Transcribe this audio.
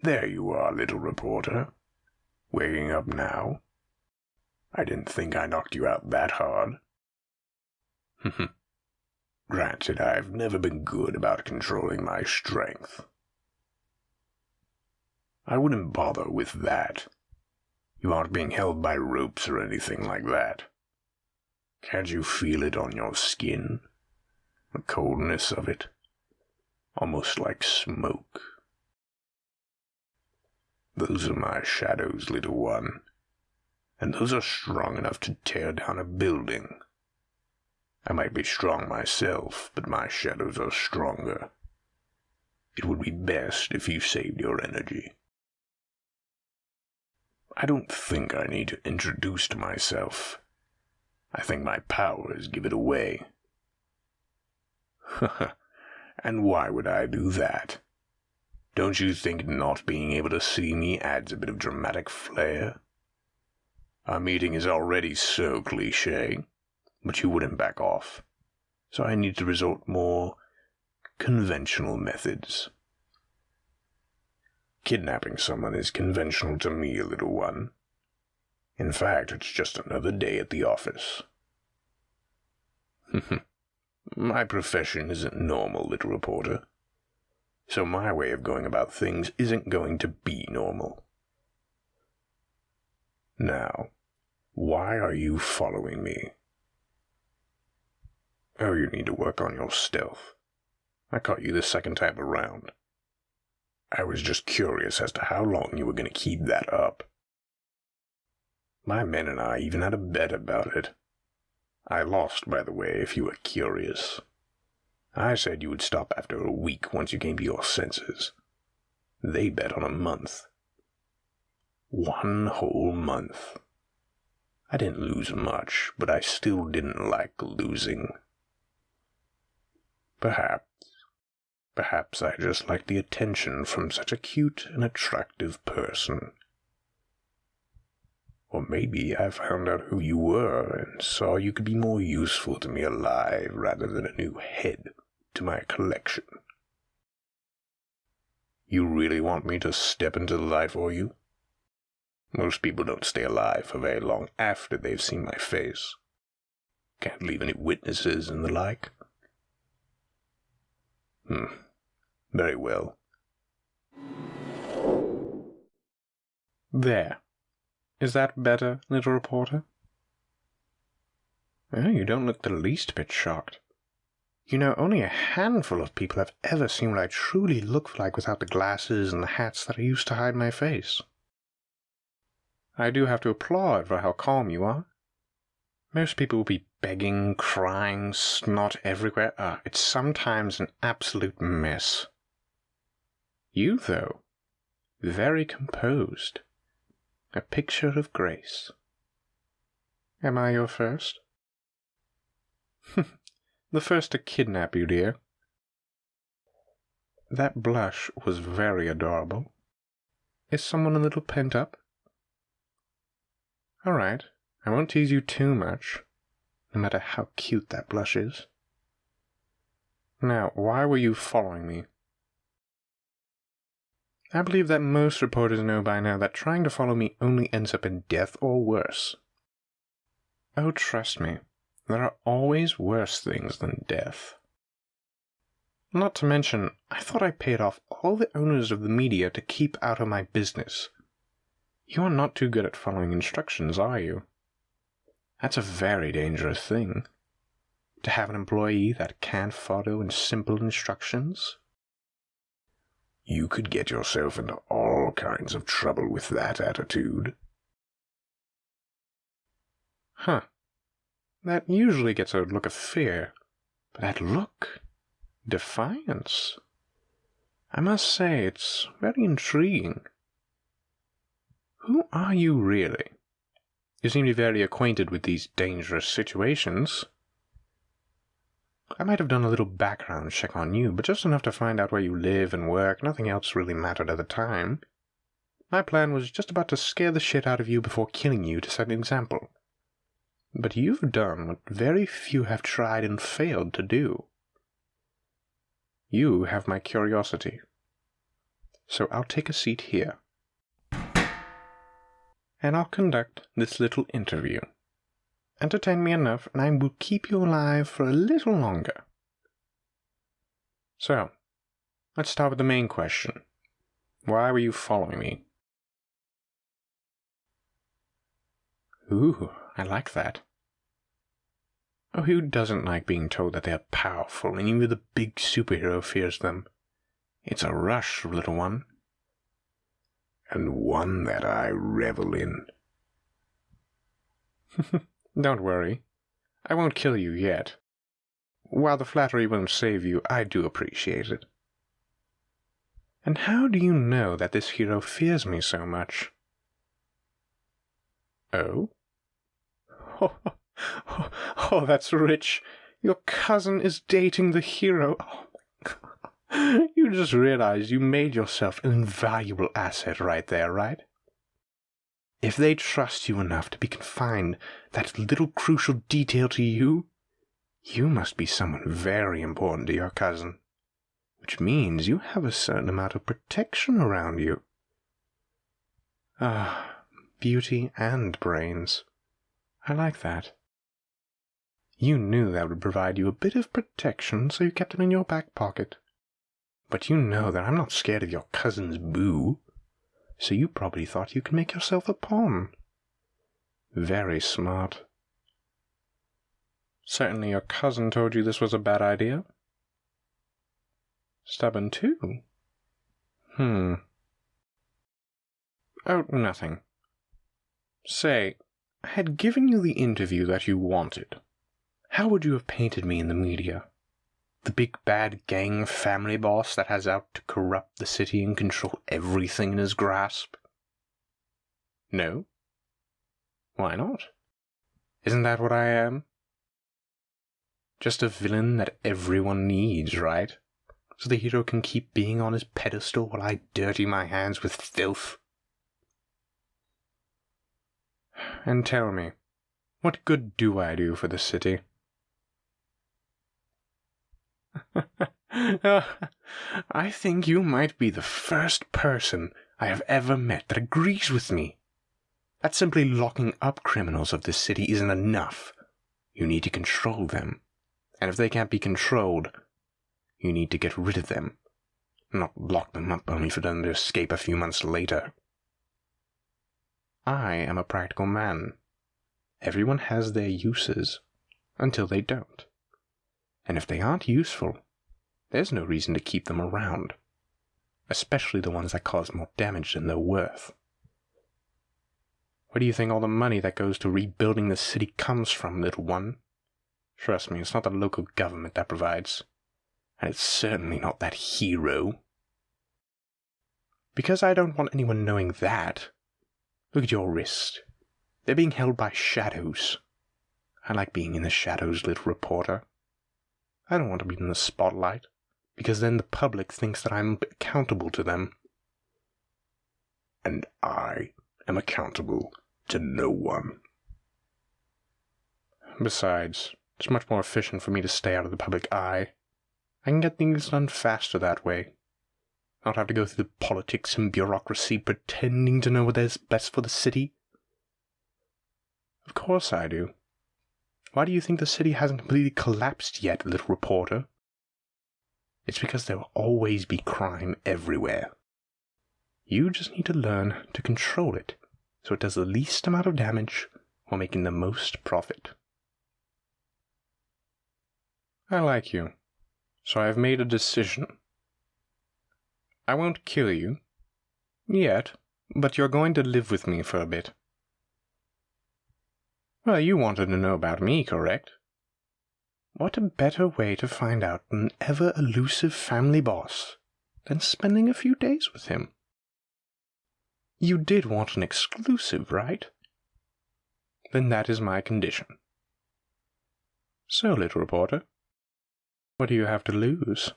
There you are, little reporter. Waking up now? I didn't think I knocked you out that hard. Granted, I've never been good about controlling my strength. I wouldn't bother with that. You aren't being held by ropes or anything like that. Can't you feel it on your skin? The coldness of it. Almost like smoke. Those are my shadows, little one. And those are strong enough to tear down a building. I might be strong myself, but my shadows are stronger. It would be best if you saved your energy. I don't think I need to introduce myself. I think my powers give it away. And why would I do that? Don't you think not being able to see me adds a bit of dramatic flair? Our meeting is already so cliché, but you wouldn't back off, so I need to resort more conventional methods. Kidnapping someone is conventional to me, little one. In fact, it's just another day at the office. My profession isn't normal, little reporter. So my way of going about things isn't going to be normal. Now, why are you following me? Oh, you need to work on your stealth. I caught you the second time around. I was just curious as to how long you were going to keep that up. My men and I even had a bet about it. I lost, by the way, if you were curious. I said you would stop after a week once you came to your senses. They bet on a month. 1 whole month. I didn't lose much, but I still didn't like losing. Perhaps I just liked the attention from such a cute and attractive person. Or maybe I found out who you were and saw you could be more useful to me alive rather than a new head to my collection. You really want me to step into the light for you? Most people don't stay alive for very long after they've seen my face. Can't leave any witnesses and the like. Very well. There. Is that better, little reporter? Oh, you don't look the least bit shocked. You know, only a handful of people have ever seen what I truly look like without the glasses and the hats that I use to hide my face. I do have to applaud for how calm you are. Most people will be begging, crying, snot everywhere. It's sometimes an absolute mess. You, though, very composed. A picture of grace. Am I your first? The first to kidnap you, dear. That blush was very adorable. Is someone a little pent up? All right, I won't tease you too much, no matter how cute that blush is. Now, why were you following me? I believe that most reporters know by now that trying to follow me only ends up in death or worse. Oh, trust me, there are always worse things than death. Not to mention, I thought I paid off all the owners of the media to keep out of my business. You are not too good at following instructions, are you? That's a very dangerous thing. To have an employee that can't follow simple instructions. You could get yourself into all kinds of trouble with that attitude. Huh. That usually gets a look of fear. But that look... defiance. I must say, it's very intriguing. Who are you really? You seem to be very acquainted with these dangerous situations. I might have done a little background check on you, but just enough to find out where you live and work. Nothing else really mattered at the time. My plan was just about to scare the shit out of you before killing you to set an example. But you've done what very few have tried and failed to do. You have my curiosity. So I'll take a seat here. And I'll conduct this little interview. Entertain me enough, and I will keep you alive for a little longer. So, let's start with the main question. Why were you following me? Ooh, I like that. Oh, who doesn't like being told that they're powerful and even the big superhero fears them? It's a rush, little one. And one that I revel in. Don't worry. I won't kill you yet. While the flattery won't save you, I do appreciate it. And how do you know that this hero fears me so much? Oh? Oh, that's rich. Your cousin is dating the hero. Oh my God. You just realized you made yourself an invaluable asset right there, right? If they trust you enough to be confined that little crucial detail to you, you must be someone very important to your cousin, which means you have a certain amount of protection around you. Ah, beauty and brains. I like that. You knew that would provide you a bit of protection, so you kept it in your back pocket. But you know that I'm not scared of your cousin's boo, so you probably thought you could make yourself a pawn. Very smart. Certainly your cousin told you this was a bad idea? Stubborn too? Oh, nothing. Say, I had given you the interview that you wanted. How would you have painted me in the media? The big bad gang family boss that has out to corrupt the city and control everything in his grasp? No? Why not? Isn't that what I am? Just a villain that everyone needs, right? So the hero can keep being on his pedestal while I dirty my hands with filth. And tell me, what good do I do for the city? I think you might be the first person I have ever met that agrees with me. That simply locking up criminals of this city isn't enough. You need to control them. And if they can't be controlled, you need to get rid of them. Not lock them up only for them to escape a few months later. I am a practical man. Everyone has their uses, until they don't. And if they aren't useful, there's no reason to keep them around, especially the ones that cause more damage than they're worth. Where do you think all the money that goes to rebuilding the city comes from, little one? Trust me, it's not the local government that provides, and it's certainly not that hero. Because I don't want anyone knowing that, look at your wrist. They're being held by shadows. I like being in the shadows, little reporter. I don't want to be in the spotlight, because then the public thinks that I'm accountable to them. And I am accountable to no one. Besides, it's much more efficient for me to stay out of the public eye. I can get things done faster that way. Not have to go through the politics and bureaucracy pretending to know what is best for the city. Of course I do. Why do you think the city hasn't completely collapsed yet, little reporter? It's because there will always be crime everywhere. You just need to learn to control it, so it does the least amount of damage while making the most profit. I like you, so I have made a decision. I won't kill you, yet, but you're going to live with me for a bit. Well, you wanted to know about me, correct? What a better way to find out an ever-elusive family boss than spending a few days with him? You did want an exclusive, right? Then that is my condition. So, little reporter, what do you have to lose?